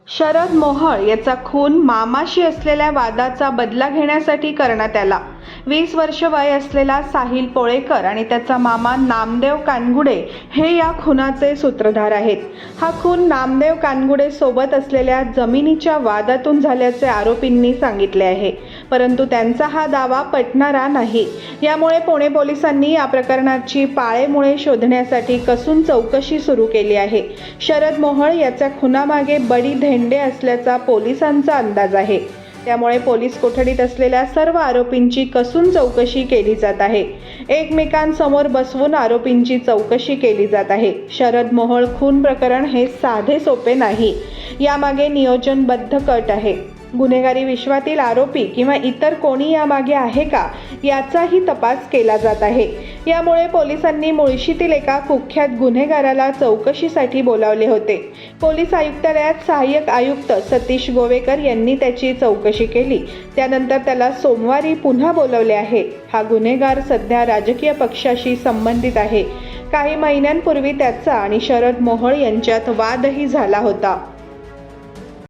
शरद मोहोळ याचा खून मामाशी असलेल्या वादाचा बदला घेण्यासाठी करण्यात आला। 20 वर्ष वय असलेला साहिल पोळेकर आणि त्याचा मामा नामदेव कानगुडे हे या खुनाचे सूत्रधार आहेत। हा खून नामदेव कानगुडे सोबत असलेल्या जमिनीच्या वादातून झाल्याचे आरोपींनी सांगितले आहे, परंतु त्यांचा हा दावा पटणारा नाही। यामुळे पुणे पोलिसांनी या प्रकरणाची पाळेमुळे शोधण्यासाठी कसून चौकशी सुरू केली आहे। शरद मोहोळ याच्या खुनामागे बडी धेंडे असल्याचा पोलिसांचा अंदाज आहे। त्यामुळे पोलीस कोठडीत असलेल्या सर्व आरोपींची कसून चौकशी केली जात आहे। एकमेकांसमोर बसवून आरोपींची चौकशी केली जात आहे। शरद मोहोळ खून प्रकरण हे साधे सोपे नाही, यामागे नियोजनबद्ध कट आहे। गुन्हेगारी विश्वातील आरोपी किंवा इतर कोणी यामागे आहे का याचाही तपास केला जात आहे। यामुळे पोलिसांनी मुळशीतील एका कुख्यात गुन्हेगाराला चौकशीसाठी बोलावले होते। पोलीस आयुक्तालयात सहाय्यक आयुक्त सतीश गोवेकर यांनी त्याची चौकशी केली। त्यानंतर त्याला सोमवारी पुन्हा बोलावले आहे। हा गुन्हेगार सध्या राजकीय पक्षाशी संबंधित आहे। काही महिन्यांपूर्वी त्याचा आणि शरद मोहोळ यांच्यात वादही झाला होता।